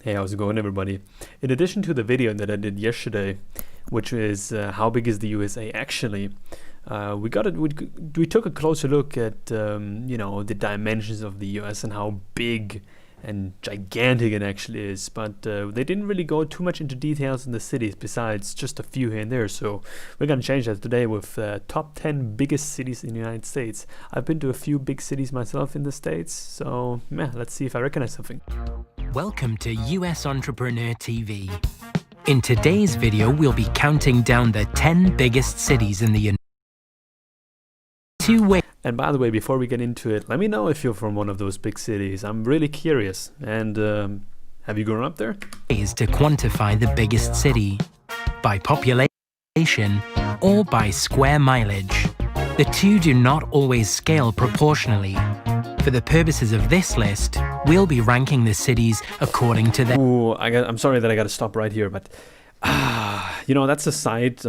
Hey, how's it going, everybody? In addition to the video that I did yesterday, which is how big is the USA actually, we took a closer look at the dimensions of the US and how big and gigantic it actually is. But they didn't really go too much into details in the cities, besides just a few here and there. So we're gonna change that today with top 10 biggest cities in the United States. I've been to a few big cities myself in the States, so yeah, let's see if I recognize something. Welcome to US Entrepreneur TV. In today's video, we'll be counting down the 10 biggest cities in the United States. And by the way, before we get into it, let me know if you're from one of those big cities. I'm really curious. And have you grown up there? Ways to quantify the biggest city: by population or by square mileage. The two do not always scale proportionally. For the purposes of this list, we'll be ranking the cities according to their... Ooh, I'm sorry that I got to stop right here, but that's a site.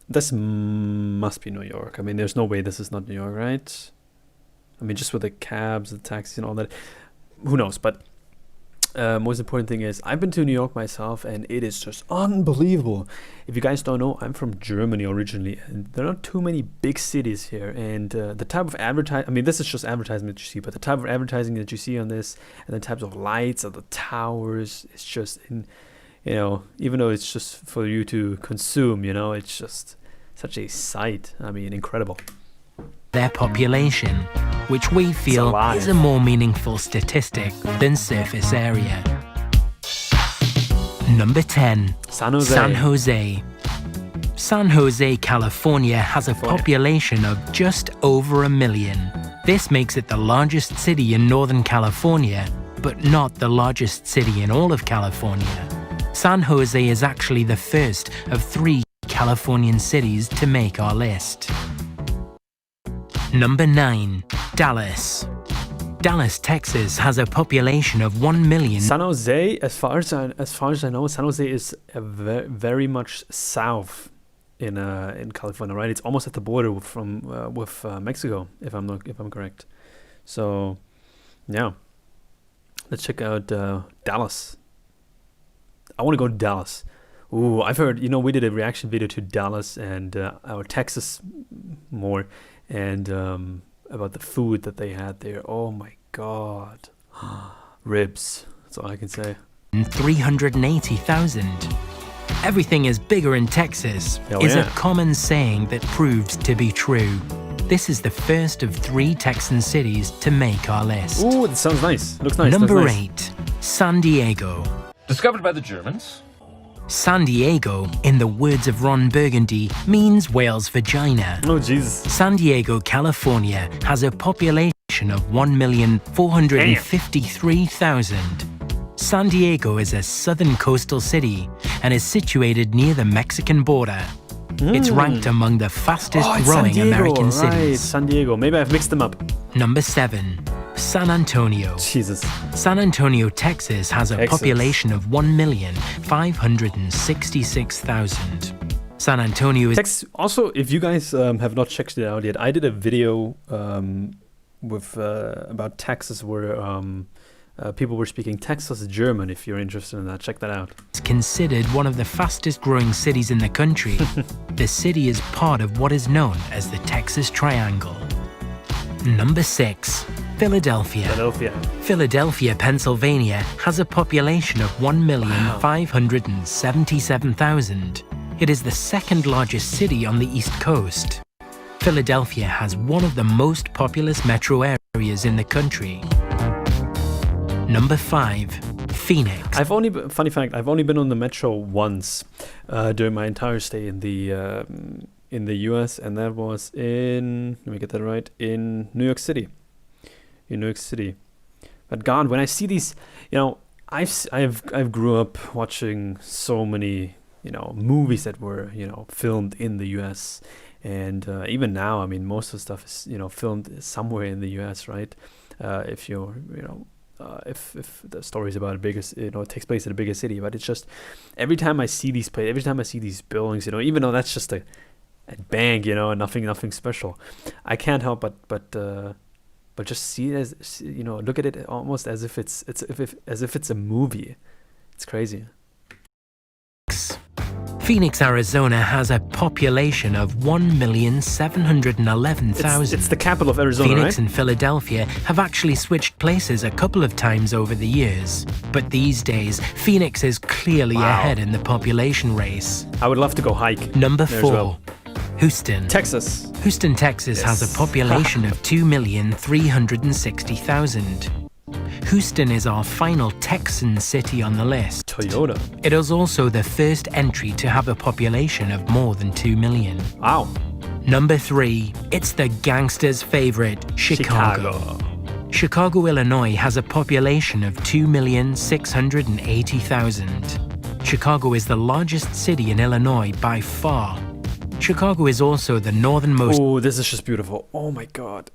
This must be New York. I mean, there's no way this is not New York, right? I mean, just with the cabs, the taxis, and all that. Who knows? But most important thing is, I've been to New York myself, and it is just unbelievable. If you guys don't know, I'm from Germany originally, and there are not too many big cities here. And the type of advertising, I mean, this is just advertising that you see, but the type of advertising that you see on this, and the types of lights of the towers, it's just even though it's just for you to consume, it's just such a sight. I mean, incredible. Their population, which we feel is a more meaningful statistic than surface area. Number 10. San Jose. San Jose. San Jose, California has a population of just over 1 million. This makes it the largest city in Northern California, but not the largest city in all of California. San Jose is actually the first of 3 Californian cities to make our list. Number 9. Dallas. Dallas, Texas has a population of 1 million. San Jose, as far as I know, San Jose is very much south in California, right? It's almost at the border with Mexico, if I'm correct. So, yeah, let's check out Dallas. I want to go to Dallas. Ooh, I've heard, we did a reaction video to Dallas and our Texas more, and about the food that they had there. Oh my God. Ribs. That's all I can say. 380,000. Everything is bigger in Texas is a common saying that proves to be true. This is the first of 3 Texan cities to make our list. Ooh, that sounds nice. Looks nice. Number 8. San Diego. Discovered by the Germans. San Diego, in the words of Ron Burgundy, means whale's vagina. Oh, Jesus. San Diego, California has a population of 1,453,000. San Diego is a southern coastal city and is situated near the Mexican border. It's ranked among the fastest growing American cities. Right, San Diego. Maybe I've mixed them up. Number 7. San Antonio. Jesus. San Antonio, Texas has a population of 1,566,000. San Antonio is... Also, if you guys have not checked it out yet, I did a video about Texas where people were speaking Texas German. If you're interested in that, check that out. It's considered one of the fastest growing cities in the country. The city is part of what is known as the Texas Triangle. Number 6. Philadelphia. Philadelphia, Pennsylvania has a population of 1,577,000. It is the second largest city on the East Coast. Philadelphia has one of the most populous metro areas in the country. Number 5. Phoenix. Funny fact, I've only been on the metro once during my entire stay in the US, and that was in, let me get that right, in New York City. But God, when I see these, I've grew up watching so many, movies that were, filmed in the US, and even now, I mean, most of the stuff is, filmed somewhere in the US, right? If you're, if the story is about a bigger, it takes place in a bigger city. But it's just every time I see these places, every time I see these buildings, even though that's just a bank, and nothing special, I can't help but just see it as, look at it almost as if it's a movie. It's crazy. Phoenix, Arizona has a population of 1,711,000. It's the capital of Arizona, Phoenix right? and Philadelphia have actually switched places a couple of times over the years. But these days, Phoenix is clearly ahead in the population race. I would love to go hike. Number there 4, as well. Houston. Texas. Houston, Texas has a population of 2,360,000. Houston is our final Texan city on the list. Toyota. It is also the first entry to have a population of more than 2 million. Wow. Number 3, it's the gangsters' favorite, Chicago. Chicago, Illinois has a population of 2,680,000. Chicago is the largest city in Illinois by far. Chicago is also the northernmost. Oh, this is just beautiful. Oh my God.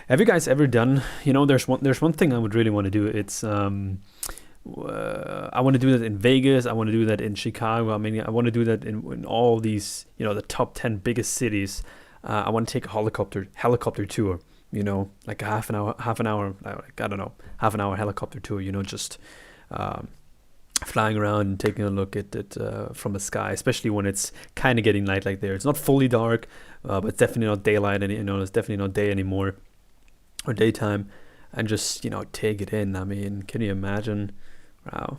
Have you guys ever done, there's one thing I would really want to do. It's I want to do that in Vegas. I want to do that in Chicago. I mean, I want to do that in all these, the top 10 biggest cities. I want to take a helicopter tour, like a half an hour, like, I don't know, half an hour helicopter tour, just flying around and taking a look at it from the sky, especially when it's kind of getting light like there. It's not fully dark, but it's definitely not daylight, and it's definitely not day anymore, or daytime, and just take it in. I mean, can you imagine? Wow.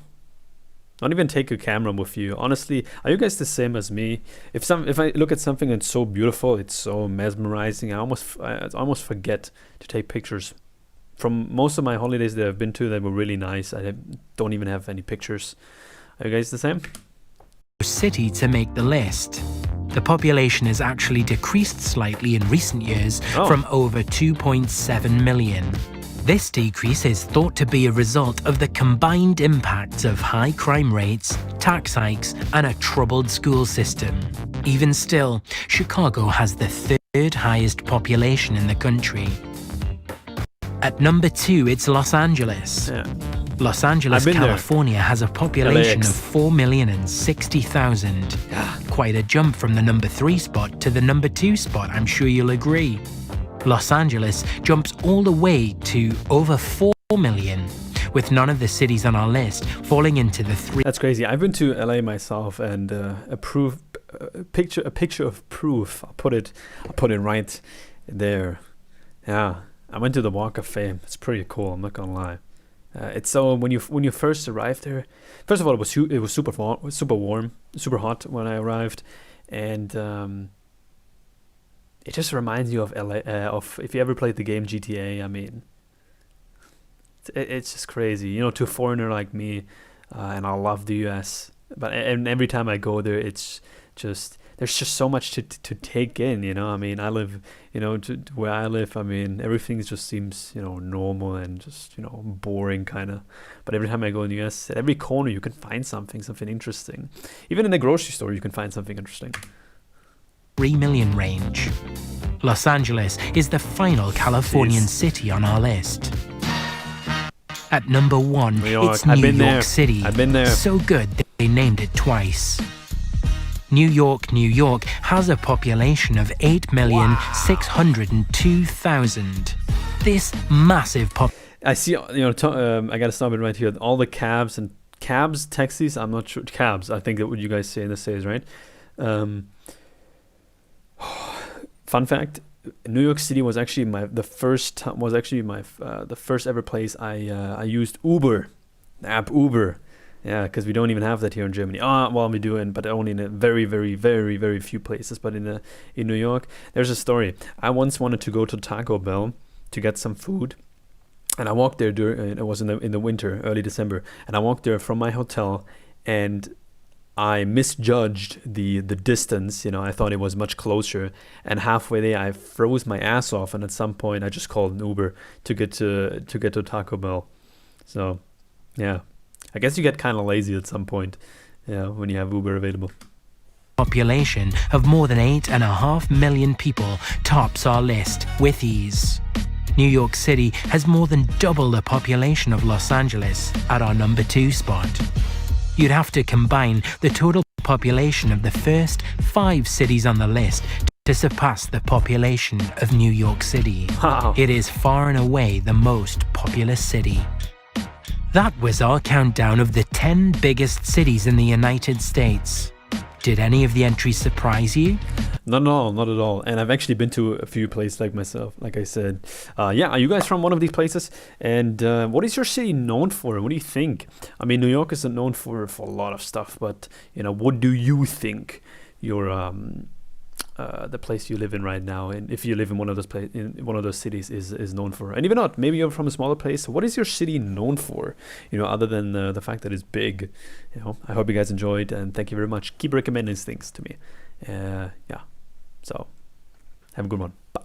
Don't even take a camera with you. Honestly, are you guys the same as me? If I look at something that's so beautiful, it's so mesmerizing, I almost forget to take pictures. From most of my holidays that I've been to that were really nice, I don't even have any pictures. Are you guys the same? City to make the list. The population has actually decreased slightly in recent years from over 2.7 million. This decrease is thought to be a result of the combined impacts of high crime rates, tax hikes, and a troubled school system. Even still, Chicago has the third highest population in the country. At number 2, it's Los Angeles. Yeah. Los Angeles, California has a population LAX. of 4,060,000. Quite a jump from the number 3 spot to the number 2 spot, I'm sure you'll agree. Los Angeles jumps all the way to over 4 million, with none of the cities on our list falling into the 3. That's crazy. I've been to LA myself, and a picture of proof. I'll put it right there. Yeah. I went to the Walk of Fame. It's pretty cool. I'm not gonna lie. It's so when you first arrived there. First of all, it was super warm, super hot when I arrived, and it just reminds you of LA. Of if you ever played the game GTA. I mean, it's just crazy. To a foreigner like me, and I love the US. And every time I go there, it's just. There's just so much to take in, I mean, I live, where I live, I mean, everything just seems, normal and just, boring kind of. But every time I go in the US, at every corner you can find something interesting. Even in the grocery store, you can find something interesting. 3 million range. Los Angeles is the final Californian city on our list. At number 1, it's New York City. I've been there. So good they named it twice. New York has a population of 8,602,000. This massive I see, I gotta stop it right here. All the cabs, taxis, I'm not sure. Cabs, I think that what you guys say in the States, right? Fun fact, New York City was actually the first ever place I used Uber, the app Uber. Yeah, because we don't even have that here in Germany. Well, we do, but only in a very, very, very, very few places. But in New York, there's a story. I once wanted to go to Taco Bell to get some food, and I walked there it was in the winter, early December, and I walked there from my hotel, and I misjudged the distance. I thought it was much closer, and halfway there I froze my ass off, and at some point I just called an Uber to get to Taco Bell. So, yeah. I guess you get kind of lazy at some point, when you have Uber available. Population of more than 8.5 million people tops our list with ease. New York City has more than double the population of Los Angeles at our number 2 spot. You'd have to combine the total population of the first 5 cities on the list to surpass the population of New York City. Wow. It is far and away the most populous city. That was our countdown of the 10 biggest cities in the United States. Did any of the entries surprise you? Not at all, not at all. And I've actually been to a few places like myself, like I said. Yeah, are you guys from one of these places? And what is your city known for? What do you think? I mean, New York isn't known for a lot of stuff, but, you know, what do you think your the place you live in right now, and if you live in one of those cities, is known for? And even not, maybe you're from a smaller place. What is your city known for? You know, other than the fact that it's big. You know, I hope you guys enjoyed, and thank you very much. Keep recommending things to me. Yeah. So, have a good one. Bye.